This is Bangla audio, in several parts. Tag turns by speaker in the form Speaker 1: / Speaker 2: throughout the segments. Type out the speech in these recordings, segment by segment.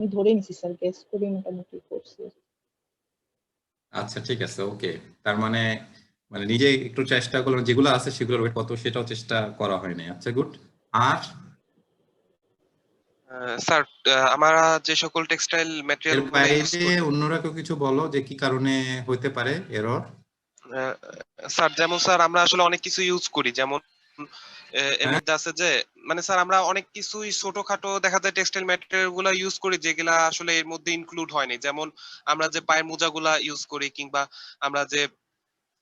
Speaker 1: আমি ধরে নিছি স্যার, গেস করে মোটামুটি করছি।
Speaker 2: আচ্ছা ঠিক আছে, ওকে। তার মানে মানে নিজে একটু চেষ্টা করলাম, যেগুলো আছে সেগুলোর কত সেটাও চেষ্টা করা হয়নি। আচ্ছা গুড। আর
Speaker 3: স্যার আমরা যে সকল টেক্সটাইল
Speaker 2: এর
Speaker 3: ম্যাটেরিয়াল গুলো ইউজ
Speaker 2: বাইরে
Speaker 3: করি,
Speaker 2: অন্যরা কেউ কিছু বলো যে কি কারণে হইতে পারে এরর?
Speaker 3: স্যার যেমন স্যার আমরা আসলে অনেক কিছু ইউজ করি, যেমন এর
Speaker 2: হ্যাঁ,
Speaker 3: মধ্যে আছে যে মানে স্যার আমরা অনেক কিছুই ছোটখাটো দেখা যায় টেক্সটাইল ম্যাটেরিয়াল গুলা ইউজ করি যেগুলা আসলে এর মধ্যে ইনক্লুড হয়নি। যেমন আমরা যে পায়ের মোজাগুলা ইউজ করি, কিংবা আমরা যে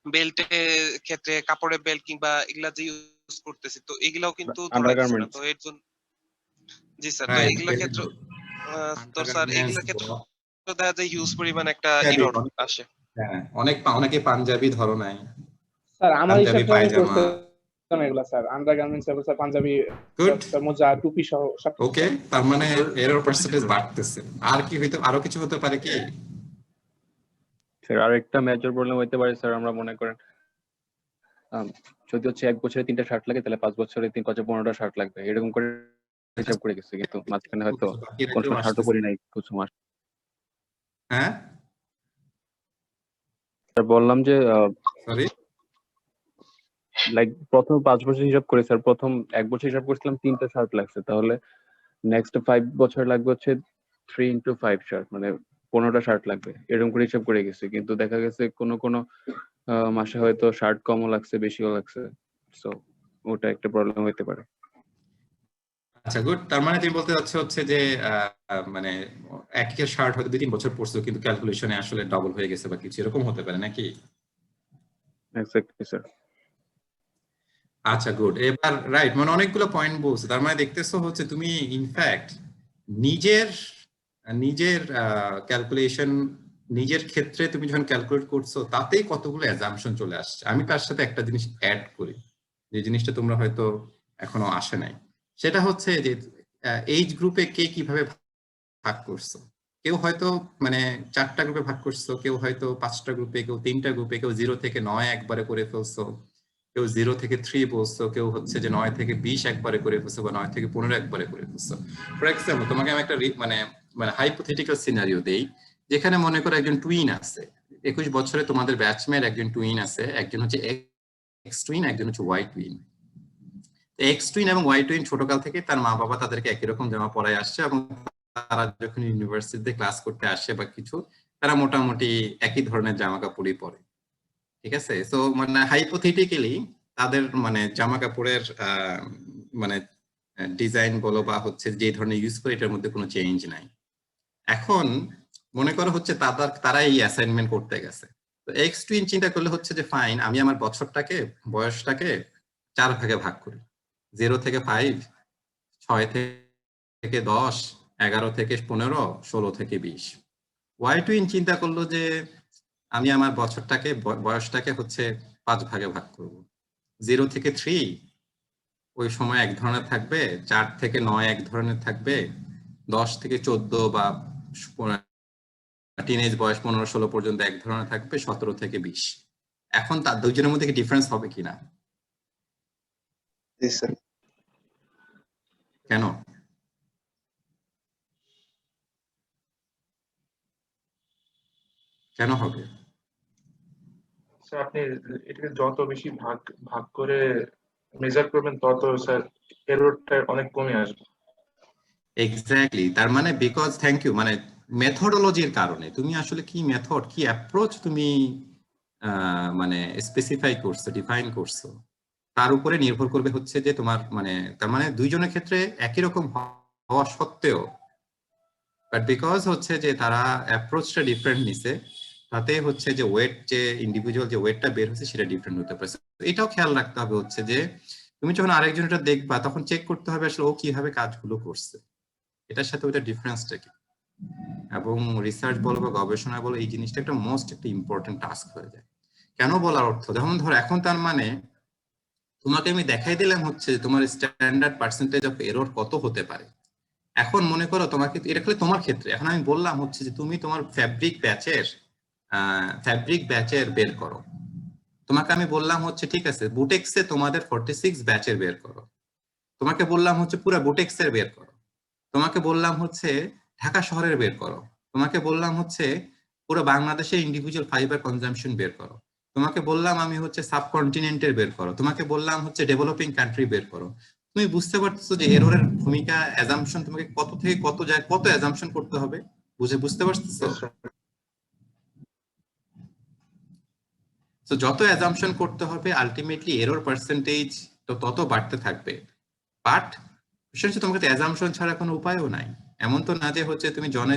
Speaker 3: বেল্টের ক্ষেত্রে কাপড়ের বেল্ট কিংবা এগুলা যে ইউজ করতেছি, তো এগুলাও কিন্তু ধরা দিচ্ছে না।
Speaker 4: আন্ডারগার্মেন্টস।
Speaker 3: তো এর জন্য জি স্যার, তো
Speaker 2: রাইট,
Speaker 3: এগুলা
Speaker 2: ভেরি
Speaker 3: ক্ষেত্রে
Speaker 2: গুড।
Speaker 3: তো স্যার
Speaker 2: আন্ডারগার্মেন্টস,
Speaker 3: এগুলা ক্ষেত্রে দেখা যায় হিউজ পরিমাণ একটা
Speaker 2: পাঞ্জাবি,
Speaker 3: এরর আসে।
Speaker 2: হ্যাঁ অনেকে পাঞ্জাবি ধরো নাই,
Speaker 5: স্যার আমার
Speaker 2: পাঞ্জাবি
Speaker 5: হিসাবটা আমি
Speaker 2: পায়জামা।
Speaker 5: করতে এগুলা স্যার, আন্ডারগার্মেন্টস এবং স্যার পাঞ্জাবি,
Speaker 2: গুড,
Speaker 5: স্যার মোজা টুপি সহ সবকিছু।
Speaker 2: ওকে। তার মানে এরর পার্সেন্টেজ বাড়তেছে। আর কি হইতে, আরো কিছু হতে পারে কি?
Speaker 4: স্যার আরেকটা মেজর প্রবলেম হইতে পারে স্যার, আমরা মনে করেন যদি হচ্ছে 1 বছরে 3টা শার্ট লাগে, তাহলে 5 বছরে 15টা শার্ট লাগবে, এরকম করে হিসাব করে গেছে, কিন্তু মাঝখানে হয়তো
Speaker 2: বাকিরা
Speaker 4: কোন
Speaker 2: কেউ
Speaker 4: সময় শার্টও
Speaker 2: আসতেছে।
Speaker 4: পরি নাই কিছু মাস।
Speaker 2: হ্যাঁ
Speaker 4: স্যার বললাম যে
Speaker 2: সরি,
Speaker 4: লাইক প্রথম 5 বছর হিসাব করে স্যার, প্রথম 1 বছর হিসাব করছিলাম 3টা শার্ট লাগছে, তাহলে নেক্সট 5 বছর লাগবে হচ্ছে 3 into 5 শার্ট, মানে 15টা শার্ট লাগবে, এরকম করে হিসাব করে গেছে। কিন্তু দেখা গেছে কোনো মাসে হয়তো শার্ট কমও লাগছে, বেশিও লাগছে, সো ওটা একটা প্রবলেম হইতে পারে।
Speaker 2: আচ্ছা গুড। তার মানে তুমি বলতে চাচ্ছ হচ্ছে যে মানে একই শার্ট হয়তো 2-3 বছর পরছো, কিন্তু ক্যালকুলেশনে আসলে ডাবল হয়ে গেছে বা কিছু এরকম হতে পারে নাকি?
Speaker 4: Exactly sir.
Speaker 2: আচ্ছা গুড। এবার রাইট, মানে অনেকগুলো পয়েন্ট বলছো। তার মানে দেখতেছো হচ্ছে তুমি ইনফ্যাক্ট নিজের নিজের ক্যালকুলেশন, নিজের ক্ষেত্রে তুমি যখন ক্যালকুলেট করছো তাতেই কতগুলো অ্যাজাম্পশন চলে আসছে। আমি তার সাথে একটা জিনিস অ্যাড করি, যে জিনিসটা তোমরা হয়তো এখনো আসে নাই। সেটা হচ্ছে যে এইজ গ্রুপে কে কিভাবে ভাগ করছো। কেউ হয়তো মানে 4টা গ্রুপে ভাগ করছো, কেউ হয়তো 5টা গ্রুপে, কেউ 3টা গ্রুপে, কেউ 0 থেকে 9 একবারে করে ফেলছো, কেউ 0 থেকে 3 বলছো, কেউ হচ্ছে যে 9 থেকে 20 একবারে করে ফেলছো, বা 9 থেকে 15 একবারে করে ফেলছো। ফর এক্সাম্পল তোমাকে আমি একটা মানে মানে হাইপোথেটিক্যাল সিনারিও দেই, যেখানে মনে করো একজন টুইন আছে, 21 বছরে তোমাদের ব্যাচমেট একজন টুইন আছে, একজন হচ্ছে এক্স টুইন, একজন হচ্ছে ওয়াই টুইন। এক্স টুইন এবং ওয়াই টুইন ছোটকাল থেকে তার মা বাবা তাদেরকে একই রকম জামা পরায় আসছে, এবং তারা যখন ইউনিভার্সিটিতে ক্লাস করতে আসে বা কিছু, তারা মোটামুটি একই ধরনের জামা কাপড়ই পরে। ঠিক আছে, তো মানে হাইপোথেটিক্যালি তাদের মানে জামা কাপড়ের মানে ডিজাইন বলো বা হচ্ছে যে ধরনের ইউজ করে, এটার মধ্যে কোনো চেঞ্জ নাই। এখন মনে করো হচ্ছে তারা এই অ্যাসাইনমেন্ট করতে গেছে। তো এক্স টুইন চিন্তা করলে হচ্ছে যে ফাইন, আমি আমার বয়সটাকে 4 ভাগে ভাগ করি, 0 থেকে 5, 6 থেকে 10, 11 থেকে 15, 16 থেকে 20। ওয়াই টুইন চিন্তা করলো যে আমি আমার বয়সটাকে হচ্ছে 5 ভাগে ভাগ করব। 0 থেকে 3 ওই সময় এক ধরনের থাকবে, 4 থেকে 9 এক ধরনের থাকবে, 10 থেকে 14 বা টিনেজ বয়স 15-16 পর্যন্ত এক ধরনের থাকবে, 17 থেকে 20। এখন তার দুজনের মধ্যে কি ডিফারেন্স হবে কিনা? কেন? কেন হবে?
Speaker 6: স্যার আপনি এটাকে যত বেশি ভাগ ভাগ করে মেজার করবেন, তত স্যার এররটা অনেক কমে আসবে।
Speaker 2: এক্স্যাক্টলি, তার মানে বিকজ থ্যাংক ইউ, মানে মেথডোলজির কারণে তুমি আসলে কি মেথড, কি অ্যাপ্রোচ তুমি মানে স্পেসিফাই করছো, ডিফাইন করছো, তার উপরে নির্ভর করবে হচ্ছে যে তোমার মানে, তার মানে দুইজনের ক্ষেত্রে একই রকম হওয়া সত্ত্বেও, বাট বিকজ হচ্ছে যে তারা অ্যাপ্রোচটা ডিফারেন্ট নিছে, তাতে হচ্ছে যে ওয়েট, যে ইন্ডিভিজুয়াল যে ওয়েটটা বের হচ্ছে সেটা ডিফারেন্ট হতে পারে। এটাও খেয়াল রাখতে হবে হচ্ছে যে তুমি যখন আরেকজনটা দেখবা তখন চেক করতে হবে আসলে ও কিভাবে কাজগুলো করছে, এটার সাথে ওইটা ডিফারেন্সটা কি। এবং রিসার্চ বলো বা গবেষণা বলো, এই জিনিসটা একটা মোস্ট একটা ইম্পর্টেন্ট টাস্ক হয়ে যায়। কেন বলার অর্থ, যেমন ধরো এখন তার মানে তোমাকে আমি দেখাই দিলাম হচ্ছে তোমার স্ট্যান্ডার্ড পার্সেন্টেজ অফ এরর কত হতে পারে। এখন মনে করো তোমাকে, এটা খালি তোমার ক্ষেত্রে, এখন আমি বললাম হচ্ছে যে তুমি তোমার ফ্যাব্রিক ব্যাচের বের করো। তোমাকে আমি বললাম হচ্ছে ঠিক আছে বুটেক্সে তোমাদের 46 ব্যাচের বের করো। তোমাকে বললাম হচ্ছে পুরো বুটেক্সের বের করো। তোমাকে বললাম হচ্ছে ঢাকা শহরের বের করো। তোমাকে বললাম হচ্ছে পুরো বাংলাদেশের ইন্ডিভিজুয়াল ফাইবার কনজাম্পশন বের করো। তোমাকে বললাম আমি হচ্ছে সাবকন্টিনেন্টের বের করো। তোমাকে বললাম হচ্ছে ডেভেলপিং কান্ট্রি বের করো। তুমি বুঝতে পারছো যে এররের ভূমিকা, অ্যাজাম্পশন, তোমাকে কত থেকে কত যায় কত অ্যাজাম্পশন করতে হবে, বুঝতে পারছো?
Speaker 6: Yes, sir.
Speaker 2: তো যত অ্যাজাম্পশন করতে হবে আলটিমেটলি এরর পার্সেন্টেজ তো তত বাড়তে থাকবে। বাট বিষয় হচ্ছে তোমাকে তো অ্যাজাম্পশন ছাড়া কোনো উপায়ও নাই। এমন তো না যে হচ্ছে তুমি জনে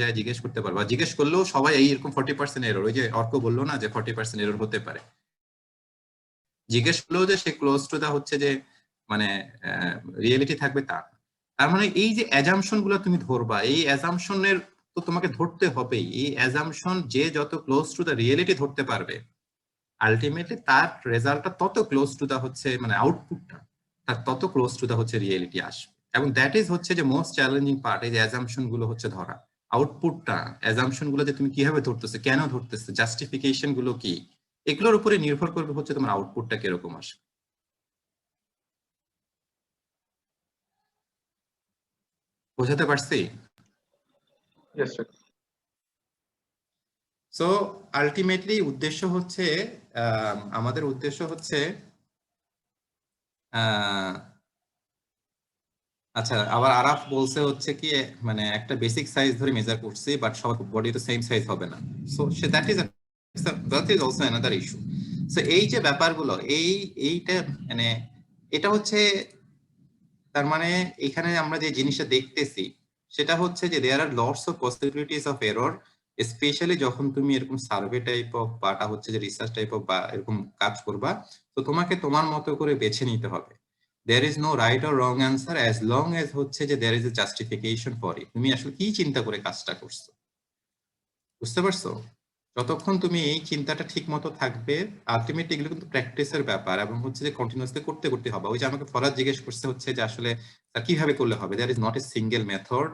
Speaker 2: যায় জিজ্ঞেস করতে পারবা। জিজ্ঞেস করলেও সবাই এরকম 40% এরর, ওই যে অর্ক বললো না যে 40% এরর হতে পারে, জিজ্ঞেস করলেও যে সে ক্লোজ টু দা হচ্ছে যে মানে রিয়েলিটি থাকবে তা। তার মানে এই যে অ্যাজাম্পশন গুলো তুমি ধরবা, এই অ্যাজাম্পশনের তো তোমাকে ধরতে হবেই। এই অ্যাজাম্পশন যে যত ক্লোজ টু দা রিয়েলিটি ধরতে পারবে আলটিমেটলি তার রেজাল্টটা তত ক্লোজ টু দা হচ্ছে মানে আউটপুটটা তার তত ক্লোজ টু দা হচ্ছে রিয়েলিটি আসবে। এবং দ্যাট ইজ হচ্ছে যে মোস্ট চ্যালেঞ্জিং পার্ট, এই যে অ্যাজাম্পশন গুলো হচ্ছে ধরা, আউটপুটটা, অ্যাজাম্পশন গুলো যে তুমি কিভাবে ধরতেছে, কেন ধরতেছে, জাস্টিফিকেশন গুলো কি, এগুলোর উপরে নির্ভর করবে হচ্ছে তোমার আউটপুটটা কিরকম আসবে। বোঝাতে পারছি?
Speaker 6: Yes, sir.
Speaker 2: সো আলটিমেটলি উদ্দেশ্য হচ্ছে আমাদের উদ্দেশ্য হচ্ছে আচ্ছা, আবার আরাফ বলছে হচ্ছে কি মানে একটা বেসিক সাইজ ধরে মেজার করছি বাট সবার বডি তো সেম সাইজ হবে না। So that is also another issue. So এই যে ব্যাপারগুলো এইটা মানে এটা হচ্ছে তার মানে এখানে আমরা যে জিনিসটা দেখতেছি সেটা হচ্ছে যে there are lots of possibilities of error, specially যখন তুমি এরকম সার্ভে টাইপ অফ বাটা হচ্ছে যে রিসার্চ টাইপ অফ বা এরকম কাজ করবা, তো তোমাকে তোমার মতো করে বেছে নিতে হবে। there is no right or wrong answer as long as হচ্ছে যে there is a justification for it। তুমি আসলে কি চিন্তা করে কাজটা করছো, বুঝতে পারছো? যতক্ষণ তুমি এই চিন্তাটা ঠিক মতো থাকবে আলটিমেটলি এগুলো কিন্তু প্র্যাকটিসের ব্যাপার এবং হচ্ছে যে কন্টিনিউয়াসলি করতে হবে। ওই যে আমাকে ফরাদ জিজ্ঞেস করছে হচ্ছে যে আসলে কিভাবে করলে হবে, there is not a single method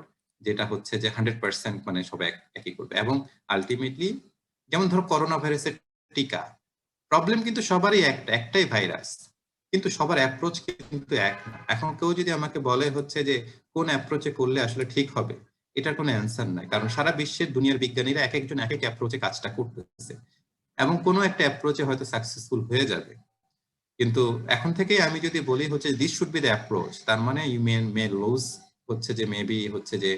Speaker 2: যেটা হচ্ছে যে 100% মানে সব একই করবে। এবং আলটিমেটলি যেমন ধরো করোনা ভাইরাসের টিকা, প্রবলেম কিন্তু সবারই একটাই ভাইরাস, কিন্তু সবার অ্যাপ্রোচ কিন্তু এক না। এখন কেউ যদি আমাকে বলে হচ্ছে যে কোন অ্যাপ্রোচে করলে আসলে ঠিক হবে, এটার কোনো অ্যান্সার নাই, কারণ সারা বিশ্বের দুনিয়ার বিজ্ঞানীরা এক একজন এক এক অ্যাপ্রোচে কাজটা করতেছে এবং কোনো একটা অ্যাপ্রোচে হয়তো সাকসেসফুল হয়ে যাবে। কিন্তু এখন থেকে আমি যদি বলি হচ্ছে this should be the approach, তার মানে ইউ মে লুজ হচ্ছে যে মেবি হচ্ছে যে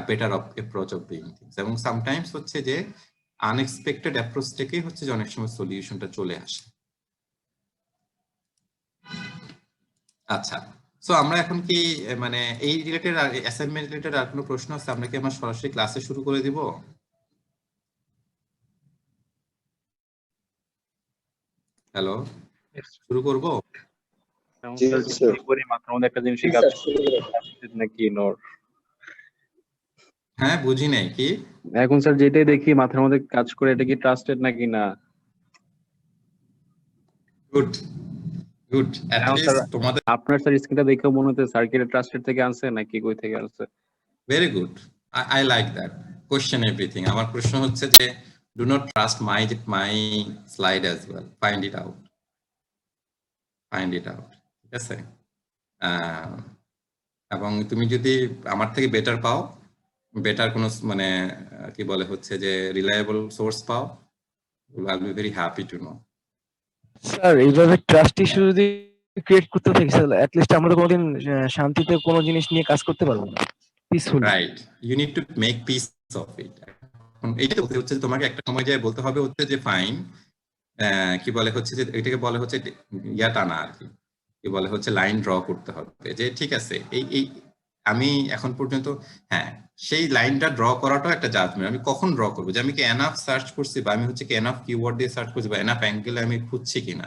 Speaker 2: better approach of doing things. এবং সামটাইমস হচ্ছে যে আনএক্সপেক্টেড অ্যাপ্রোচ থেকেই হচ্ছে যে অনেক সময় সলিউশনটা চলে আসে। আচ্ছা, সো আমরা এখন কি মানে এই রিলেটেড আর অ্যাসাইনমেন্ট রিলেটেড আর কোনো প্রশ্ন আছে? আমরা কি আমার সরাসরি ক্লাসে শুরু করে দিব? Hello,
Speaker 6: Yes, sir.
Speaker 2: শুরু করব?
Speaker 5: জি, স্যার।
Speaker 4: মাত্র আমাদের একটা জিনিসই
Speaker 5: জি,
Speaker 4: কাজ
Speaker 5: স্যার, শুরু করুন।
Speaker 4: নাকি নর
Speaker 2: হ্যাঁ, বুঝি নাই কি।
Speaker 4: এখন স্যার যেটাই দেখি মাথার মধ্যে কাজ করে এটা কি ট্রাস্টেড নাকি না।
Speaker 2: গুড গুড,
Speaker 4: এখন
Speaker 2: অ্যাটলিস্ট
Speaker 4: স্যার
Speaker 2: তোমাদের
Speaker 4: আপনার স্যার স্ক্রিনটা দেখে মনে হচ্ছে স্যার কি ট্রাস্টেড থেকে আনছে নাকি কই থেকে আনছে।
Speaker 2: Very good, I like that question everything. আমার প্রশ্ন হচ্ছে যে do not trust my slide as well, find it out, ঠিক আছে? এবং তুমি যদি আমার থেকে বেটার পাও, বেটার কোনো মানে কি বলে হচ্ছে যে রিলায়েবল সোর্স পাও, I will be very happy to know.
Speaker 7: Sir এইভাবে ট্রাস্ট ইস্যু যদি ক্রিয়েট করতে থাকি স্যার অ্যাট লিস্ট আমরা তো কোনোদিন শান্তিতে কোনো জিনিস নিয়ে কাজ করতে পারবো না peacefully.
Speaker 2: Right, you need to make peace of it. এখন এইটা বলতে হচ্ছে তোমাকে একটা সময় যায় বলতে হবে হচ্ছে যে ফাইন কি বলে হচ্ছে যে এটাকে বলে হচ্ছে ইয়া টানা আর কি বলে হচ্ছে লাইন ড্র করতে হবে যে ঠিক আছে এই আমি এখন পর্যন্ত হ্যাঁ সেই লাইনটা ড্র করাটাও একটা জাজমেন্ট। আমি কখন ড্র করবো যে আমি কি এনাফ সার্চ করছি বা আমি হচ্ছে কি এনাফ কিওয়ার্ড দিয়ে সার্চ করছি বা এনাফ অ্যাঙ্গেলে আমি খুঁজছি কিনা।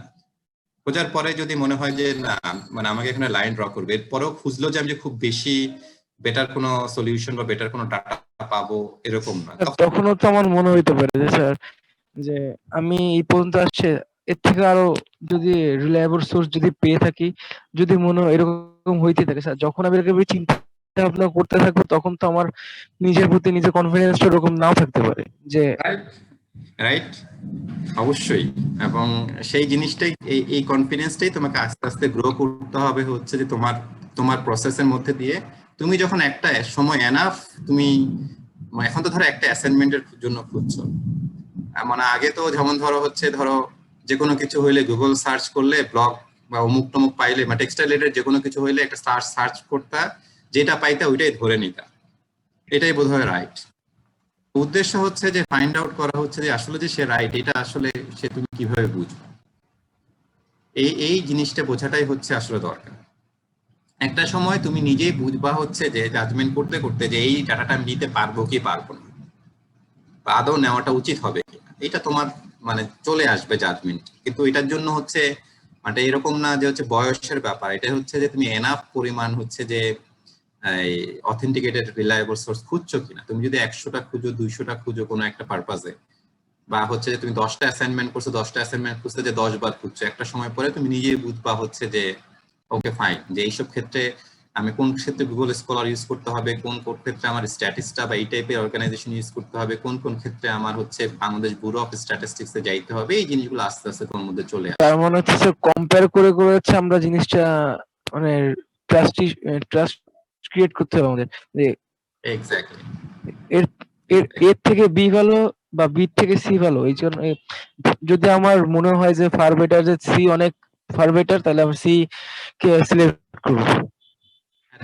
Speaker 2: খোঁজার পরে যদি মনে হয় যে না মানে আমাকে এখানে লাইন ড্র করবে, এরপরেও খুঁজলো যে আমি যে খুব বেশি বেটার কোনো সলিউশন বা বেটার কোনো ডাটা পাবো এরকম না,
Speaker 7: তখনও তো আমার মনে হইতে পারে যে স্যার যে আমি এই পর্যন্ত আসছে এর থেকে আরো যদি রিলায়েবল সোর্স যদি পেয়ে থাকি, যদি মনে হয় এরকম হইতে থাকে স্যার, যখন আমি এরকম চিন্তা ভাবনা করতে থাকবো তখন তো আমার নিজের প্রতি নিজের কনফিডেন্স এরকম নাও থাকতে পারে যে
Speaker 2: রাইট অবশ্যই। এবং সেই জিনিসটাই এই কনফিডেন্সটাই তোমাকে আস্তে আস্তে গ্রো করতে হবে হচ্ছে যে তোমার প্রসেসের মধ্যে দিয়ে তুমি যখন একটা সময় এনাফ তুমি এখন তো ধরো একটা অ্যাসাইনমেন্টের জন্য খুঁজছো, মানে আগে তো যেমন ধরো যে কোনো কিছু হইলে গুগল সার্চ করলে ব্লগ বা অমুক টমুক পাইলে বা টেক্সটাইল রিলেটেড যে কোনো কিছু হইলে একটা সার্চ করতা, যেটা পাইতা ওইটাই ধরে নিতা, এটাই বোধহয় রাইট। উদ্দেশ্য হচ্ছে যে ফাইন্ড আউট করা হচ্ছে যে আসলে যে সে রাইট এটা আসলে সে তুমি কিভাবে বুঝবে, এই জিনিসটা বোঝাটাই হচ্ছে আসলে দরকার। একটা সময় তুমি নিজেই বুঝবা হচ্ছে যে জাজমেন্ট করতে করতে যে এই ডাটাটা আমি নিতে পারবো কি পারবো না, বা আদৌ নেওয়াটা উচিত হবে কিনা, এটা তোমার মানে চলে আসবে জাজমেন্ট। কিন্তু এটার জন্য হচ্ছে মানে এরকম না যে হচ্ছে বয়সের ব্যাপার, এটা হচ্ছে যে তুমি এনাফ পরিমাণ হচ্ছে যে অথেন্টিকেটেড রিলায়েবল সোর্স খুঁজছো কিনা। তুমি যদি 100টা খুঁজো 200টা খুঁজো কোনো একটা পারপাজে, বা হচ্ছে যে তুমি 10টা অ্যাসাইনমেন্ট করছো 10টা অ্যাসাইনমেন্ট খুঁজতে যে 10 বার খুঁজছো, একটা সময় পরে তুমি নিজেই বুঝবা হচ্ছে যে ওকে ফাইন, যে এইসব ক্ষেত্রে আমি কোন ক্ষেত্রে গুগল স্কলার ইউজ করতে হবে, কোন কোন ক্ষেত্রে আমার স্ট্যাটিস্টা বা এই টাইপের অর্গানাইজেশন ইউজ করতে হবে, কোন কোন ক্ষেত্রে আমার হচ্ছে বাংলাদেশ ব্যুরো অফ স্ট্যাটিস্টিক্সে যাইতে হবে, এই জিনিসগুলো আস্তে আস্তে তোমার মধ্যে চলে আসে।
Speaker 7: তার মানে হচ্ছে কম্পেয়ার করে করে হচ্ছে আমরা জিনিসটা মানে ট্রাস্ট ক্রিয়েট করতে হবে আমাদের, যে
Speaker 2: এক্স্যাক্টলি
Speaker 7: এর এর থেকে বি ভালো বা বি থেকে সি ভালো। এই জন্য যদি আমার মনে হয় যে ফার বেটার, যে সি অনেক ফার বেটার, তাহলে আমি সি কে সিলেক্ট করব।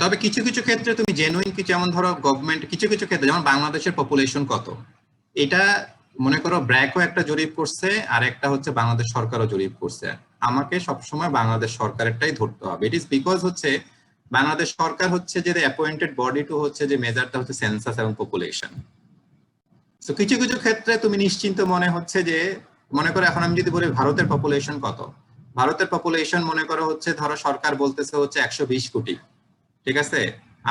Speaker 2: তবে কিছু কিছু ক্ষেত্রে তুমি জেনুইন কি, যেমন ধরো গভর্নমেন্ট কিছু কিছু ক্ষেত্রে, যেমন বাংলাদেশের পপুলেশন কত, এটা মনে করো ব্র্যাকও একটা জরিপ করছে আর একটা হচ্ছে বাংলাদেশ সরকারও জরিপ করছে, আমাকে সবসময় বাংলাদেশ সরকারেরটাই ধরতে হবে। ইট ইজ বিকজ হচ্ছে বাংলাদেশ সরকার হচ্ছে যে অ্যাপয়েন্টেড বডি টু হচ্ছে যে মেজারটা হচ্ছে সেন্সাস এবং পপুলেশন। তো কিছু কিছু ক্ষেত্রে তুমি নিশ্চিন্ত মনে হচ্ছে যে, মনে করো এখন আমি যদি বলি ভারতের পপুলেশন কত, ভারতের পপুলেশন মনে করো হচ্ছে ধরো সরকার বলতেছে হচ্ছে 120 কোটি, ঠিক আছে,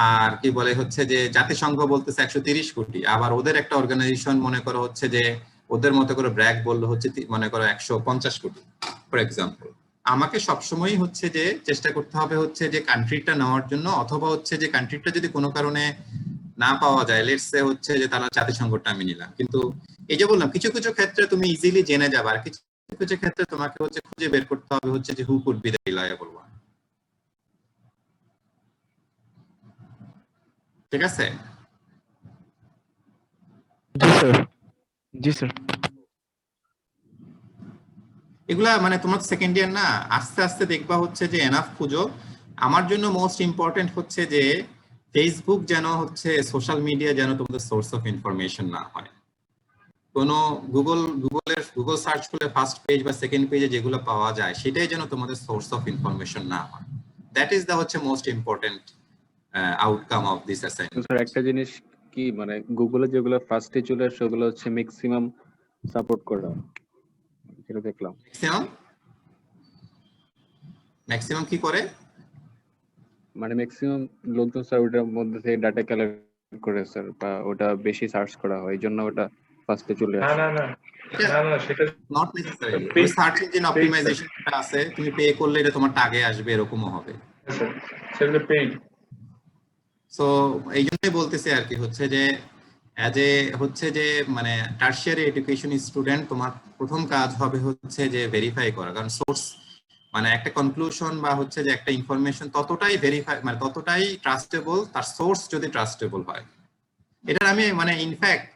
Speaker 2: আর কি বলে হচ্ছে যে জাতিসংঘ বলতেছে 130 কোটি, আবার ওদের একটা অর্গানাইজেশন মনে করো হচ্ছে যে ওদের মতো করে ব্র্যাক বললো হচ্ছে মনে করো 150 কোটি ফর এক্সাম্পল। আমাকে সবসময় হচ্ছে যে চেষ্টা করতে হবে হচ্ছে যে কান্ট্রিটা নেওয়ার জন্য, অথবা হচ্ছে যে কান্ট্রিটা যদি কোনো কারণে না পাওয়া যায়, লেটস সে হচ্ছে যে তারা জাতিসংঘটা আমি নিলাম। কিন্তু এই যে বললাম কিছু কিছু ক্ষেত্রে তুমি ইজিলি জেনে যাবে, আর কিছু কিছু ক্ষেত্রে তোমাকে হচ্ছে খুঁজে বের করতে হবে হচ্ছে যে who could be the reliable one. ঠিক আছে?
Speaker 7: জি স্যার, জি স্যার।
Speaker 2: এগুলা মানে তোমার সেকেন্ড ইয়ার না, আস্তে আস্তে দেখবা হচ্ছে যে এনাফ খুঁজো। আমার জন্য মোস্ট ইম্পর্টেন্ট হচ্ছে যে ফেসবুক যেন হচ্ছে সোশ্যাল মিডিয়া যেন তোমাদের সোর্স অফ ইনফরমেশন না হয়। কোনো গুগল সার্চ করলে ফার্স্ট পেজ বা সেকেন্ড পেজে যেগুলো পাওয়া যায় সেটাই যেন তোমাদের সোর্স অফ ইনফরমেশন না হয়। দ্যাট ইজ দ্য হচ্ছে most important outcome of this assignment.
Speaker 4: Sir একটা জিনিস কি, মানে গুগলে যেগুলো ফার্স্টে চলে আসে ওগুলো হচ্ছে ম্যাক্সিমাম সাপোর্ট করা, যেটা দেখলাম।
Speaker 2: ম্যাক্সিমাম কি করে?
Speaker 4: মানে ম্যাক্সিমাম লোকজন স্যার ওটার মধ্যে থেকে ডাটা কালেক্ট করে স্যার, বা ওটা বেশি সার্চ করা হয়, এই জন্য ওটা ফার্স্টে চলে
Speaker 6: না
Speaker 4: আসে।
Speaker 6: না না না না সেটা
Speaker 2: নট নেসেসারিলি। ওই সার্চ ইঞ্জিন অপটিমাইজেশনটা আছে, তুমি পে করলে এটা তোমার টাগে আসবে, এরকমও হবে।
Speaker 6: সেটা পেইড।
Speaker 2: সো এই জন্যই বলতেছি আর কি হচ্ছে যে অ্যাজ এ হচ্ছে যে মানে টার্সিয়ারি এডুকেশন স্টুডেন্ট তোমার প্রথম কাজ হবে হচ্ছে যে ভেরিফাই করা, কারণ সোর্স মানে একটা কনক্লুশন বা হচ্ছে যে একটা ইনফরমেশন ততটাই ভেরিফাই মানে ততটাই ট্রাস্টেবল তার সোর্স যদি ট্রাস্টেবল হয়। এটা আমি মানে ইনফ্যাক্ট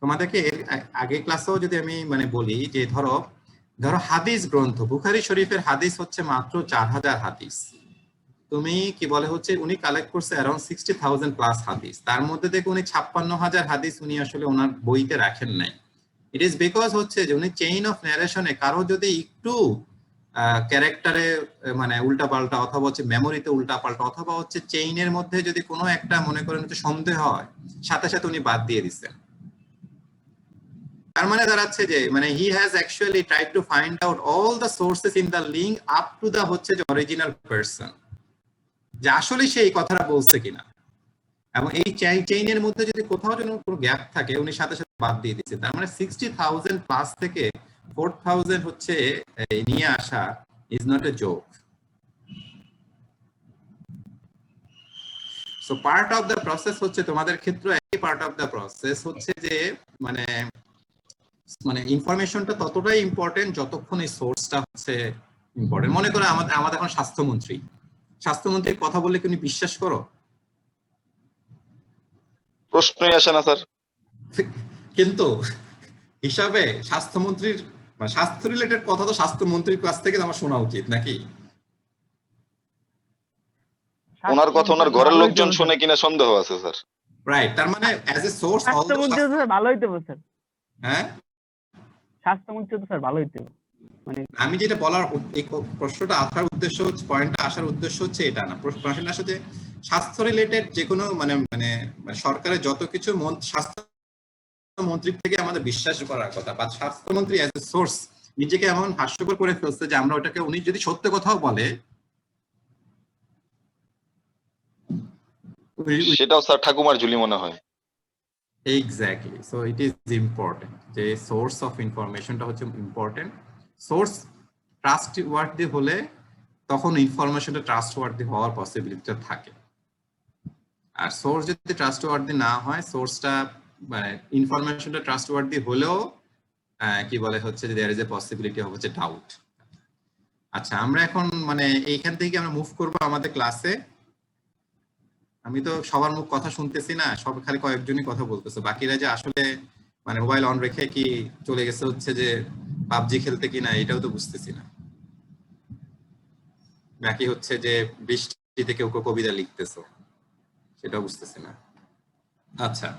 Speaker 2: তোমাদেরকে আগে ক্লাসেও যদি আমি মানে বলি যে ধরো হাদিস গ্রন্থ বুখারী শরীফের হাদিস হচ্ছে মাত্র 4000 হাদিস, তুমি কি বলে হচ্ছে উনি কালেক্ট করছে অ্যারাউন্ড 60,000 প্লাস হাদিস, তার মধ্যে থেকে উনি 56,000 হাদিস উনি আসলে ওনার বইতে রাখেন নাই। ইট ইজ বিকজ হচ্ছে যে উনি চেইন অফ ন্যারেশনে কারো যদি একটু ক্যারেক্টারে মানে উল্টাপাল্টা, অথবা হচ্ছে মেমোরিতে উল্টাপাল্টা, অথবা হচ্ছে চেইনের মধ্যে যদি কোনো একটা মনে করেন হচ্ছে সন্দেহ হয়, সাথে সাথে উনি বাদ দিয়ে দিচ্ছেন। তার মানে দাঁড়াচ্ছে যে মানে he has actually tried to find out all the sources in the link up to the হচ্ছে যে অরিজিনাল পারসন, যে আসলে সে এই কথাটা বলছে কিনা, এবং এই চেইনের মধ্যে যদি কোথাও যেন কোনো গ্যাপ থাকে উনি সাথে সাথে বাদ দিয়ে দিচ্ছে। তার মানে 60,000 প্লাস থেকে 4,000 হচ্ছে নিয়ে আসা is not a joke. So part of the process হচ্ছে তোমাদের ক্ষেত্রে একই পার্ট অফ দ্য প্রসেস হচ্ছে যে মানে ইনফরমেশনটা ততটাই ইম্পর্টেন্ট যতক্ষণ এই সোর্সটা হচ্ছে ইম্পর্টেন্ট। মনে করো আমাদের এখন স্বাস্থ্যমন্ত্রীর কথা বললে কি উনি বিশ্বাস করো?
Speaker 8: প্রশ্নই আসে না স্যার।
Speaker 2: কিন্তু হিসাবে স্বাস্থ্যমন্ত্রীর মানে স্বাস্থ্য রিলেটেড কথা তো স্বাস্থ্যমন্ত্রীর কাছ থেকে আমার শোনা উচিত নাকি?
Speaker 8: ওনার কথা ওনার ঘরের লোকজন শুনে কিনা সন্দেহ আছে স্যার।
Speaker 2: রাইট, তার মানে অ্যাজ এ সোর্স
Speaker 5: স্বাস্থ্যমন্ত্রী তো স্যার ভালো হইতে হবে স্যার,
Speaker 2: হ্যাঁ
Speaker 5: স্বাস্থ্যমন্ত্রী তো স্যার ভালো হইতে হবে। মানে
Speaker 2: আমি যেটা বলার এই প্রশ্নটা আসার উদ্দেশ্য হচ্ছে, পয়েন্টটা আসার উদ্দেশ্য হচ্ছে এটা না, প্রশ্নটা আসলে যে স্বাস্থ্য রিলেটেড যে কোনো মানে মানে সরকারের যত কিছু স্বাস্থ্যমন্ত্রী থেকে আমাদের বিশ্বাস করার কথা, বা স্বাস্থ্যমন্ত্রী অ্যাজ এ সোর্স নিজেকে এমন হাস্যকর করে ফেলছে যে আমরা ওটাকে, উনি যদি সত্য কথাও বলে
Speaker 8: সেটাও স্যার ঠাকুমার ঝুলি মনে হয়।
Speaker 2: Exactly, so it is important যে সোর্স অফ ইনফরমেশনটা হচ্ছে ইম্পর্টেন্ট। সোর্স ট্রাস্টওয়ার্দি হলে তখন ইনফরমেশনটা ট্রাস্টওয়ার্দি হওয়ার পসিবিলিটিটা থাকে। আর সোর্স যদি ট্রাস্টওয়ার্দি না হয়, সোর্সটা মানে ইনফরমেশনটা ট্রাস্টওয়ার্দি হলেও কি বলে হচ্ছে যে there is a possibility of হচ্ছে ডাউট। আচ্ছা, আমরা এখন মানে এইখান থেকে আমরা মুভ করবো আমাদের ক্লাসে। আমি তো সবার মুখ কথা শুনতেছি না, সব খালি কয়েকজনই কথা বলতেছে, বাকিরা যে আসলে মানে মোবাইল অন রেখে কি চলে গেছে হচ্ছে যে পাবজি খেলতে কিনা এটাও তো বুঝতেছি না, নাকি হচ্ছে যে বৃষ্টিতে কেউ কেউ কবিতা লিখতেছো সেটাও বুঝতেছি না। আচ্ছা,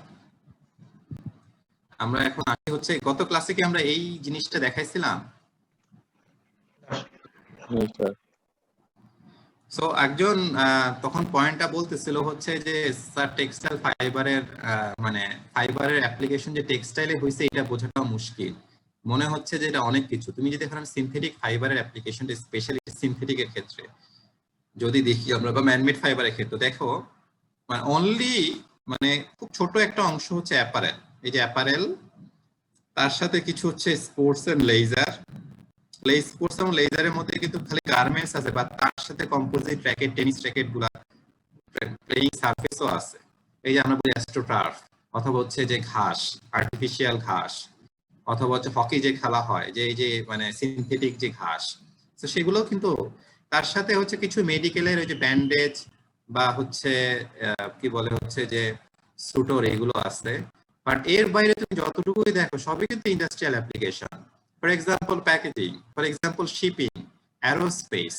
Speaker 2: আমরা এখন আসি হচ্ছে গত ক্লাসে কি আমরা এই জিনিসটা দেখাইছিলাম?
Speaker 4: স্যার
Speaker 2: সো একজন তখন পয়েন্টটা বলতেছিল হচ্ছে যে স্যার টেক্সটাইল ফাইবারের মানে ফাইবারের অ্যাপ্লিকেশন যে টেক্সটাইলে হয়েছে এটা বোঝাটা মুশকিল, মনে হচ্ছে যে এটা অনেক কিছু। তুমি যদি এখন সিনথেটিক ফাইবারের অ্যাপ্লিকেশনটা স্পেশালি সিনথেটিকের ক্ষেত্রে যদি দেখি আমরা, বা ম্যানমেড ফাইবারের ক্ষেত্রে দেখো মানে অনলি মানে খুব ছোট একটা অংশ হচ্ছে অ্যাপারেল, এই যে অ্যাপারেল, তার সাথে কিছু হচ্ছে স্পোর্টস এন্ড লেজার, স্পোর্টস এবং লেজারের মধ্যে কিন্তু খালি গার্মেন্টস আছে, বা তার সাথে কম্পোজিট র্যাকেট, টেনিস র্যাকেট গুলা, প্লেইং সারফেসও আছে। এই যে আমরা বলি অ্যাস্ট্রোটার্ফ, অথবা হচ্ছে যে ঘাস, আর্টিফিশিয়াল ঘাস, অথবা হচ্ছে হকি যে খেলা হয় যে এই যে মানে সিনথেটিক যে ঘাস, তো সেগুলো কিন্তু তার সাথে হচ্ছে কিছু মেডিকেলের ওই যে ব্যান্ডেজ বা হচ্ছে কি বলে হচ্ছে যে সুটোর, এগুলো আছে। বাট এর বাইরে তুমি যতটুকুই দেখো সবই কিন্তু industrial application. For example packaging, for example shipping, aerospace,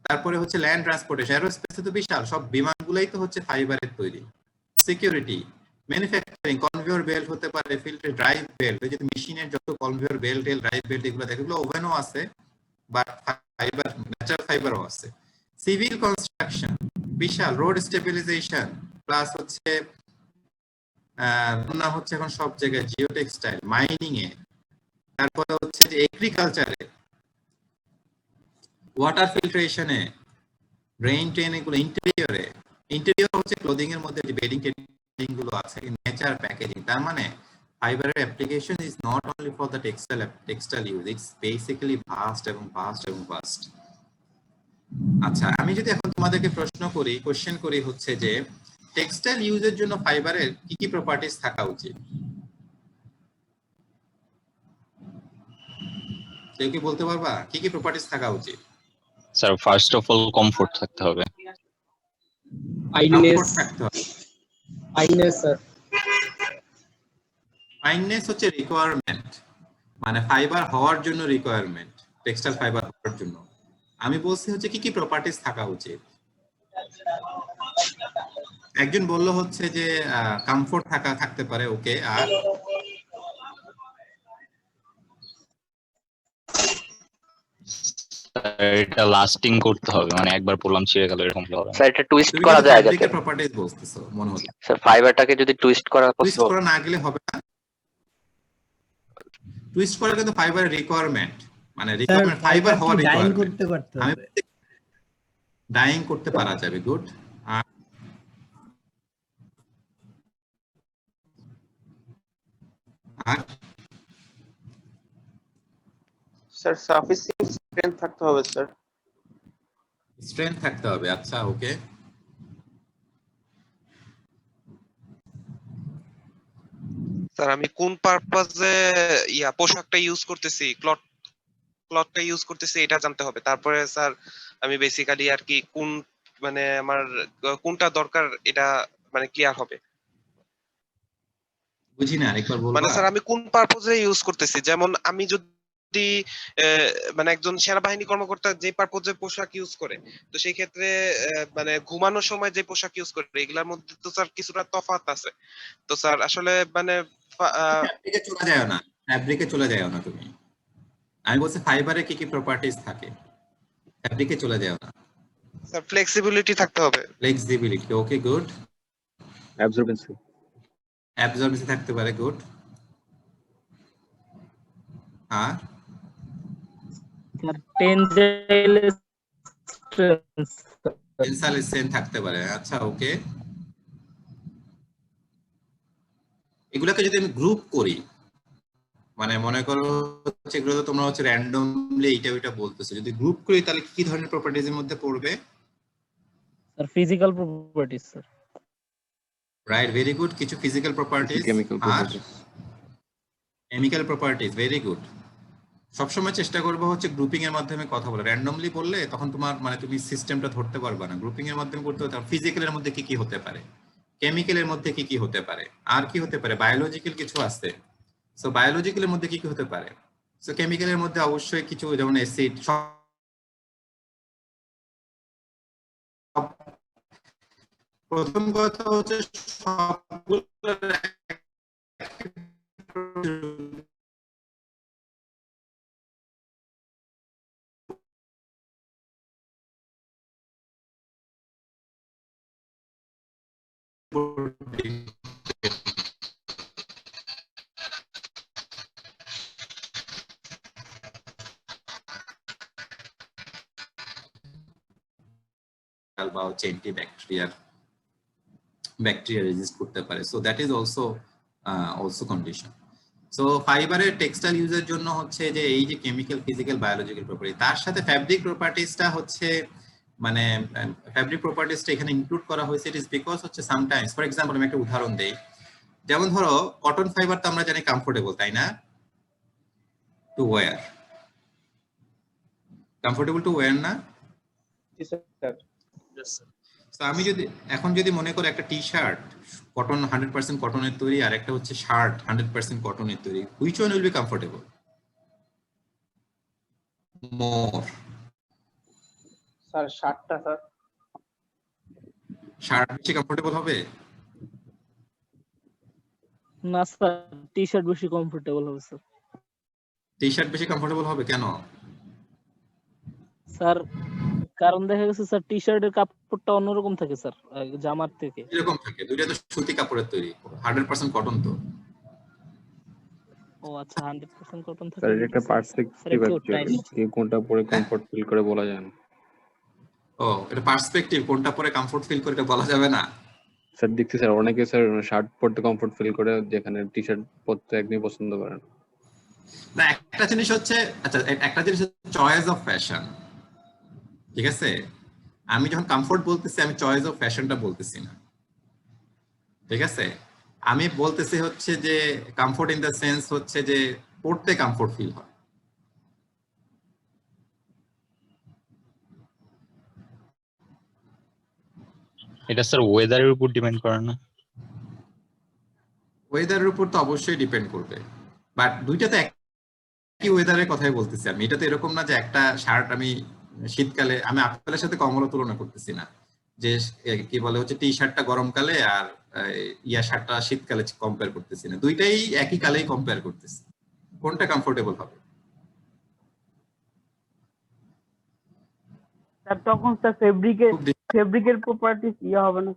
Speaker 2: তারপরে হচ্ছে ল্যান্ড ট্রান্সপোর্টেশন। অ্যারোস্পেসে তো বিশাল সব বিমানগুলাই তো হচ্ছে ফাইবারের তৈরি। সিকিউরিটি, ম্যানুফ্যাকচারিং, কনভেয়র বেল্ট হতে পারে, ফিল্টার ড্রাইভ বেল্ট, ওই যে মেশিনের যত কনভেয়র বেল্ট, ড্রাইভ বেল্ট এগুলো দেখো, এগুলো ওভেনও আছে, বাট ফাইবার, ন্যাচারাল ফাইবারও আছে। সিভিল কনস্ট্রাকশন বিশাল, রোড স্টেবিলাইজেশন, প্লাস হচ্ছে নাম হচ্ছে এখন সব জায়গায় জিও টেক্সটাইল, মাইনিং এ, তারপরে হচ্ছে যে এগ্রিকালচারে, ওয়াটার ফিল্ট্রেশনে, ব্রেইন ট্রেন, এগুলো ইন্টেরিয়রে। ইন্টেরিয়র হচ্ছে ক্লোদিং এর মধ্যে যে বেডিং টেডিং গুলো আছে, নেচার প্যাকেজিং। তার মানে ফাইবারের application is not only for the textile use, it's basically vast এবং ভাস্ট এবং ভাস্ট। আচ্ছা, আমি যদি এখন তোমাদেরকে প্রশ্ন করি, কোশ্চেন করি হচ্ছে যে টেক্সটাইল ইউজের জন্য ফাইবারের কি কি প্রপার্টিজ থাকা উচিত? কেউ কি বলতে পারবা কি কি প্রপার্টিজ থাকা উচিত?
Speaker 9: Sir first of all comfort থাকতে হবে।
Speaker 2: কমফোর্ট থাকতে হবে।
Speaker 10: স্যার
Speaker 2: ফাইননেস হচ্ছে রিকোয়ারমেন্ট, মানে ফাইবার হওয়ার জন্য রিকোয়ারমেন্ট, টেক্সটাইল ফাইবার হওয়ার জন্য। আমি বলছি হচ্ছে কি কি প্রপার্টিজ থাকা উচিত। একজন বললো হচ্ছে যে কমফোর্ট থাকতে পারে, ওকে। আর
Speaker 9: এটা লাস্টিং করতে হবে, মানে একবার পড়লাম ছিঁড়ে গেল এরকম হবে।
Speaker 11: স্যার এটা টুইস্ট করা যায় যাতে
Speaker 2: প্রপার্টিজ বলতেছো মনে হচ্ছে।
Speaker 11: স্যার ফাইবারটাকে যদি টুইস্ট করা
Speaker 2: টুইস্ট করা না গেলে হবে না, টুইস্ট করা কিন্তু ফাইবারের রিকোয়ারমেন্ট, মানে রিকোয়ারমেন্ট ফাইবার হওয়ার রিকোয়ারমেন্ট। করতে পারতে হবে, ডাইং করতে পারা যাবে, গুড। আর
Speaker 10: স্যার সাফিসিয়েন্ট স্ট্রেংথ থাকতে হবে স্যার।
Speaker 2: স্ট্রেংথ থাকতে হবে, আচ্ছা ওকে।
Speaker 3: স্যার আমি কোন পারপাজে পোশাকটা ইউজ করতেছি, ক্লথটা ইউজ করতেছি এটা জানতে হবে। তারপরে স্যার আমি বেসিক্যালি আর কি কোন মানে আমার কোনটা দরকার এটা মানে ক্লিয়ার হবে।
Speaker 2: বুঝি না, আরেকবার
Speaker 3: মানে
Speaker 2: বলবা?
Speaker 3: স্যার আমি কোন পারপোজে ইউজ করতেছি, যেমন আমি যদি মানে একজন সেনাবাহিনী কর্মকর্তা যে পারপোজে পোশাক ইউজ করে, তো সেই ক্ষেত্রে মানে ঘুমানোর সময় যে পোশাক ইউজ করে এগুলোর মধ্যে তো স্যার কিছুটা তফাৎ আছে। তো স্যার আসলে মানে
Speaker 2: ফ্যাব্রিকে চলে যাও না, ফ্যাব্রিকে চলে যাও না তুমি। আমি বলছি ফাইবারে কি কি প্রপার্টিজ থাকে, ফ্যাব্রিকে চলে যাও না।
Speaker 3: স্যার ফ্লেক্সিবিলিটি থাকতে হবে।
Speaker 2: Flexibility, okay good.
Speaker 4: অ্যাবজর্বেন্সি।
Speaker 2: অ্যাবজর্বেন্সি থাকতে পারে, গুড। আর টেনসাইল স্ট্রেন্থ থাকতে পারে, আচ্ছা ওকে। এগুলোকে যদি আমি গ্রুপ করি, মানে মনে করো হচ্ছে এগুলো তো তোমরা হচ্ছে র্যান্ডমলি এইটা ওইটা বলতেছো, যদি গ্রুপ করি তাহলে কি ধরনের প্রপার্টিজ এর মধ্যে পড়বে?
Speaker 5: Sir physical properties sir.
Speaker 2: Right, very good. কিছু ফিজিক্যাল প্রপার্টিজ
Speaker 4: কেমিক্যাল
Speaker 2: আর
Speaker 4: properties.
Speaker 2: Chemical properties, very good. সবসময় চেষ্টা করবো হচ্ছে গ্রুপিং এর মাধ্যমে কথা বলে, র্যান্ডমলি বললে তখন তোমার মানে তুমি সিস্টেমটা ধরতে পারবে না। গ্রুপিং এর মাধ্যমে করতে হবে। ফিজিক্যালের মধ্যে কি কি হতে পারে, কেমিক্যালের মধ্যে কি কি হতে পারে, আর কি হতে পারে, বায়োলজিক্যাল কিছু আছে। সো বায়োলজিক্যালের মধ্যে কি কি হতে পারে? সো কেমিক্যালের মধ্যে অবশ্যই কিছু, যেমন অ্যাসিড। প্রথম কথা হচ্ছে বা হচ্ছে ব্যাকটেরিয়া রেজিস্ট করতে পারে। So that is also condition. So ফাইবারের টেক্সটাইল ইউজের জন্য হচ্ছে যে এই যে কেমিক্যাল, ফিজিক্যাল, বায়োলজিক্যাল প্রপার্টি, তার সাথে ফ্যাব্রিক প্রপার্টিজটা হচ্ছে মানে ফ্যাব্রিক প্রপার্টিজটা এখানে ইনক্লুড করা হয়েছে। ইট ইজ বিকজ হচ্ছে সামটাইমস, ফর এক্সাম্পল আমি একটা উদাহরণ দেই, যেমন ধরো কটন ফাইবার তো আমরা জানি কমফোর্টেবল, তাই না? Two wire, comfortable to wire না? তো আমি যদি এখন যদি মনে করি একটা টি শার্ট কটন 100% কটনের তৈরি, আর একটা হচ্ছে শার্ট 100% কটনের তৈরি, which one will be comfortable more?
Speaker 10: Sir শার্টটা স্যার।
Speaker 2: শার্ট বেশি কমফোর্টেবল হবে?
Speaker 5: না স্যার, টি শার্ট বেশি কমফোর্টেবল হবে স্যার।
Speaker 2: টি শার্ট বেশি কমফোর্টেবল হবে কেন?
Speaker 5: স্যার কারণ দেখা গেছে স্যার টি শার্টের কাপড়টা অন্যরকম থাকে স্যার জামার থেকে।
Speaker 2: এরকম থাকে, দুইটা তো সুতি কাপড়ের তৈরি, 100% কটন তো।
Speaker 5: ও আচ্ছা, 100% কটন থাকে।
Speaker 4: স্যার এটা একটা পার্সপেক্টিভ অ্যাকচুয়ালি, কি কোনটা পরে কমফর্ট ফিল করে বলা যায় না।
Speaker 2: ও, এটা পার্সপেক্টিভ, কোনটা পরে কমফোর্ট ফিল করে এটা বলা যাবে না।
Speaker 4: স্যার দেখছি স্যার অনেকে স্যার শার্ট পরতে কমফর্ট ফিল করে, যেখানে টি শার্ট পরতে একদমই পছন্দ করে না।
Speaker 2: না, একটা জিনিস হচ্ছে, আচ্ছা একটা জিনিস হচ্ছে চয়েস অফ ফ্যাশন, ঠিক আছে? আমি যখন কমফোর্ট বলতেছি আমি চয়েস অফ ফ্যাশনটা বলতেছি না, ঠিক আছে? আমি বলতেছি হচ্ছে যে কমফোর্ট ইন দ্য সেন্স হচ্ছে যে পড়তে কমফোর্ট ফিল হয়।
Speaker 9: এটা স্যার ওয়েদারের উপর ডিপেন্ড করে না?
Speaker 2: ওয়েদারের উপর তো অবশ্যই ডিপেন্ড করবে, বাট দুইটা তো একই ওয়েদারের কথাই বলতেছি আমি। এটা তো এরকম না যে একটা শার্ট আমি শীতকালে, আমি আপেলের সাথে কমলা তুলনা করতেছি না, যে কি বলে হচ্ছে টি শার্টটা গরমকালে আর ইয়া শার্টটা শীতকালে কম্পেয়ার করতেছি না, দুইটাই একই কালেই কম্পেয়ার করতেছি। কোনটা কমফোর্টেবল হবে?
Speaker 5: স্যার তখন স্যার ফেব্রিকের প্রপার্টিজ ইয়া হবে না?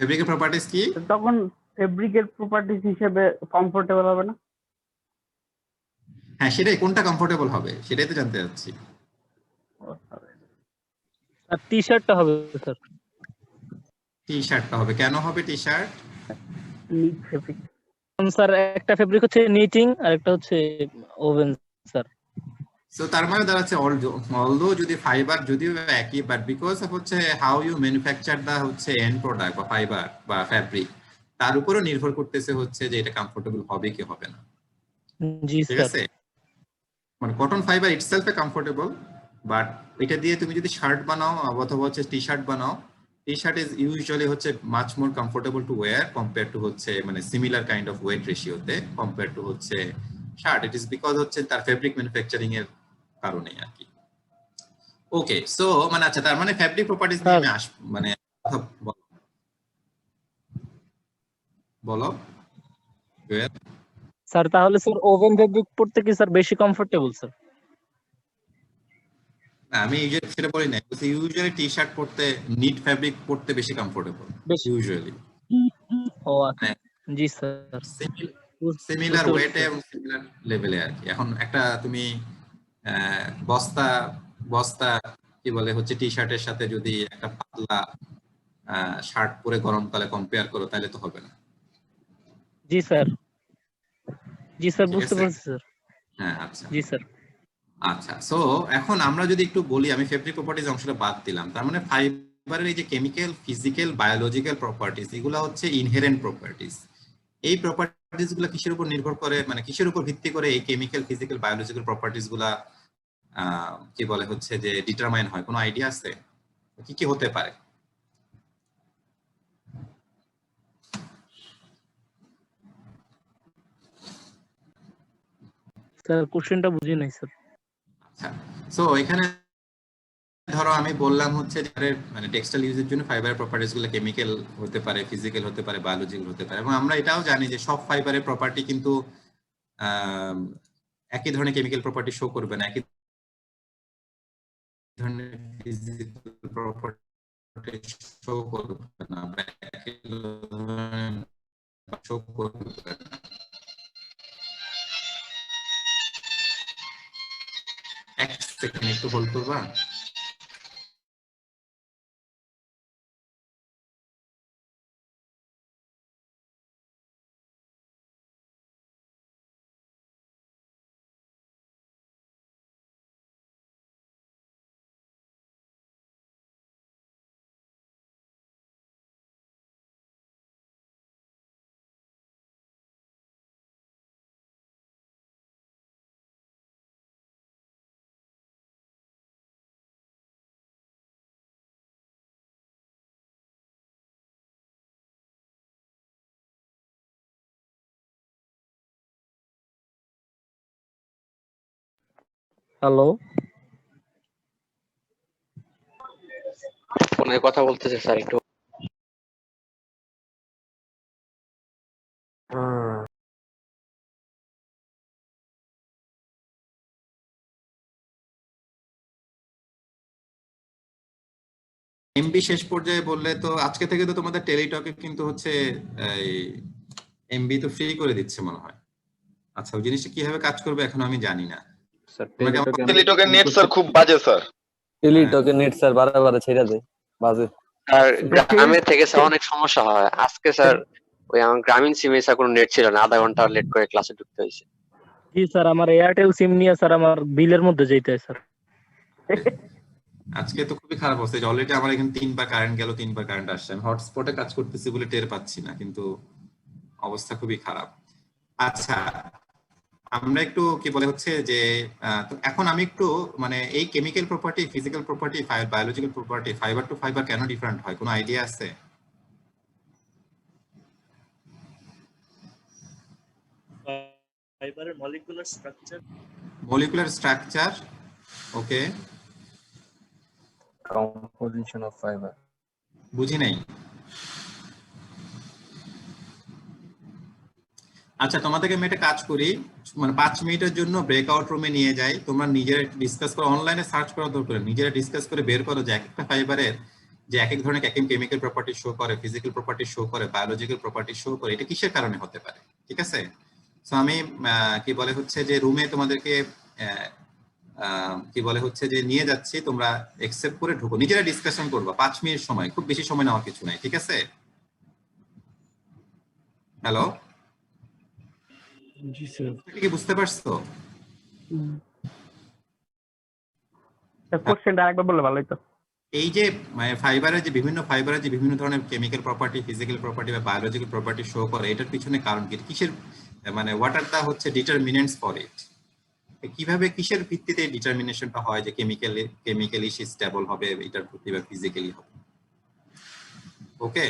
Speaker 2: ফেব্রিকের প্রপার্টিজ কি?
Speaker 5: তখন ফেব্রিকের প্রপার্টিজ হিসেবে কমফোর্টেবল হবে না?
Speaker 2: হ্যাঁ, সেটাই, কোনটা কমফোর্টেবল হবে সেটাই তো জানতে চাচ্ছি।
Speaker 5: আর টি শার্টটা হবে স্যার।
Speaker 2: টি শার্টটা হবে, কেন হবে T shirt?
Speaker 5: Knit fabric sir, একটা ফেব্রিক হচ্ছে নিটিং আর একটা হচ্ছে ওভেন স্যার।
Speaker 2: সো তার মানে দাঁড়াচ্ছে অলদো যদি ফাইবার যদিও একই, বাট বিকজ অফ হচ্ছে হাউ ইউ ম্যানুফ্যাকচার দা হচ্ছে এন্ড প্রোডাক্ট বা ফাইবার বা ফ্যাব্রিক, তার উপরও নির্ভর করতেছে হচ্ছে যে এটা কমফোর্টেবল হবে কি হবে না।
Speaker 5: জি
Speaker 2: ঠিক
Speaker 5: স্যার।
Speaker 2: আছে, মানে cotton fibre itself a comfortable, but এটা দিয়ে তুমি যদি শার্ট বানাও অথবা হচ্ছে টি শার্ট বানাও, টি-শার্ট ইজ ইউজুয়ালি হচ্ছে much more comfortable to wear compare to হচ্ছে মানে সিমিলার কাইন্ড অফ ওয়েট রেশিওতে কম্পেয়ার টু হচ্ছে শার্ট। ইট ইজ বিকজ হচ্ছে তার ফেব্রিক ম্যানুফ্যাকচারিং এর কারণে আর কি। ওকে, সো মানে আচ্ছা, তার মানে ফেব্রিক প্রপার্টিজ নিয়ে আমি মানে বলো
Speaker 5: স্যার তাহলে স্যার ওভেন ফেব্রিক পড়তে কি স্যার বেশি কমফোর্টেবল স্যার?
Speaker 2: আমি ইউজুয়ালি সেটা বলি না, ইউজুয়ালি টি-শার্ট পরতে নিট ফেব্রিক পরতে বেশি কমফোর্টেবল ইউজুয়ালি।
Speaker 5: ও আচ্ছা, জি স্যার।
Speaker 2: সিমিলার ওয়েটে এবং সিমিলার লেভেলে আর কি। এখন একটা তুমি বস্তা কি বলে হচ্ছে টি-শার্টের সাথে যদি একটা পাতলা শার্ট পরে গরমকালে কম্পেয়ার করো তাহলে তো হবে না।
Speaker 5: জি স্যার, জি স্যার, বুঝতে পারছি স্যার।
Speaker 2: হ্যাঁ আচ্ছা,
Speaker 5: জি স্যার।
Speaker 2: আচ্ছা, সো এখন আমরা যদি একটু বলি, আমি ফেব্রিক প্রপার্টিজ অংশটা বাদ দিলাম, তার মানে ফাইবারের এই যে কেমিক্যাল, ফিজিক্যাল, বায়োলজিক্যাল প্রপার্টিজ, এগুলো হচ্ছে ইনহেরেন্ট প্রপার্টিজ। এই প্রপার্টিজ গুলো কিসের উপর নির্ভর করে, মানে কিসের উপর ভিত্তি করে এই কেমিক্যাল, ফিজিক্যাল, বায়োলজিক্যাল প্রপার্টিজ গুলা কি বলে হচ্ছে যে ডিটারমাইন হয়? কোনো আইডিয়া আছে কি কি হতে পারে?
Speaker 5: স্যার কোশ্চেনটা বুঝি নাই স্যার।
Speaker 2: আচ্ছা, সো এখানে ধরো আমি বললাম হচ্ছে যে মানে টেক্সটাইল ইউজের জন্য ফাইবারের প্রপার্টিজ গুলো কেমিক্যাল হতে পারে, ফিজিক্যাল হতে পারে, বায়োলজিক্যাল হতে পারে, এবং আমরা এটাও জানি যে সব ফাইবারের প্রপার্টি কিন্তু একই ধরনের কেমিক্যাল প্রপার্টি শো করবে না, একই ধরনের ফিজিক্যাল প্রপার্টি শো করবে না, একই ধরনের শো করবে না। এক সেকেন্ড একটু হোল্ড করবা?
Speaker 5: হ্যালো,
Speaker 11: ফোনে কথা বলতেছে স্যার একটু।
Speaker 2: এমবি শেষ পর্যায়ে বললে তো আজকে থেকে তো তোমাদের টেলিটকে কিন্তু হচ্ছে এমবি তো ফ্রি করে দিচ্ছে মনে হয়। আচ্ছা, ওই জিনিসটা কিভাবে কাজ করবে এখন আমি জানি না।
Speaker 4: স্যার
Speaker 8: টেলিটকের নেট স্যার খুব বাজে স্যার।
Speaker 12: টেলিটকের নেট স্যার বারে ছেড়ে দেয়, বাজে।
Speaker 11: আর গ্রামে থেকে স্যার অনেক সমস্যা হয়। আজকে স্যার ওই আমার গ্রামীণ সিমে স্যার কোনো নেট ছিল না, আধা ঘন্টা লেট করে ক্লাসে ঢুকতে হয়েছে।
Speaker 5: জি স্যার, আমার এয়ারটেল সিম নিয়ে স্যার আমার বিলের মধ্যে যেতে হয় স্যার।
Speaker 2: আজকে তো খুবই খারাপ অবস্থা, অলরেডি আমার এখানে 3বার কারেন্ট গেল, 3বার কারেন্ট আসছে। আমি হটস্পটে কাজ করতেছি বলে টের পাচ্ছি না, কিন্তু অবস্থা খুবই খারাপ। আচ্ছা, আমরা একটু কি বলে হচ্ছে যে এখন আমি একটু মানে এই chemical property, physical property, biological property, fibre to fibre কেন ডিফারেন্ট হয়, কোনো আইডিয়া আছে?
Speaker 13: ফাইবারের molecular structure.
Speaker 2: Molecular structure, okay.
Speaker 12: Composition of fibre
Speaker 2: বুঝি নাই। আচ্ছা, তোমাদেরকে আমি একটা কাজ করি, মানে 5 মিনিটের জন্য ব্রেকআউট রুমে নিয়ে যাই, তোমরা নিজেরা ডিসকাস করো, অনলাইনে সার্চ করা দরকার, নিজেরা ডিসকাস করে বের করো যে একটা ফাইবারের যে এক এক ধরনের কেমিক্যাল প্রপার্টি শো করে, ফিজিক্যাল প্রপার্টি শো করে, বায়োলজিক্যাল প্রপার্টি শো করে, এটা কিসের কারণে হতে পারে, ঠিক আছে? সো আমি কি বলে হচ্ছে যে রুমে তোমাদেরকে কি বলে হচ্ছে যে নিয়ে যাচ্ছি, তোমরা একসেপ্ট করে ঢুকো, নিজেরা ডিসকাশন করবা, 5 মিনিট সময়, খুব বেশি সময় নেওয়ার কিছু নাই, ঠিক আছে? হ্যালো,
Speaker 7: জি স্যার।
Speaker 2: কি বুঝতে পারছো?
Speaker 5: কোশ্চেনটা আরেকবার বললে ভালো হতো।
Speaker 2: এই যে ফাইবারের যে বিভিন্ন ধরনের কেমিক্যাল প্রপার্টি, ফিজিক্যাল প্রপার্টি বা বায়োলজিক্যাল প্রপার্টি শো করে, এটার পিছনে কারণ কি, কিসের মানে হোয়াট আর দা হচ্ছে ডিটারমিনেন্টস ফর ইট, কিভাবে কিসের ভিত্তিতে ডিটারমিনেশনটা হয় যে কেমিক্যালি স্টেবল হবে এটার প্রতি বা ফিজিক্যালি হবে? ওকে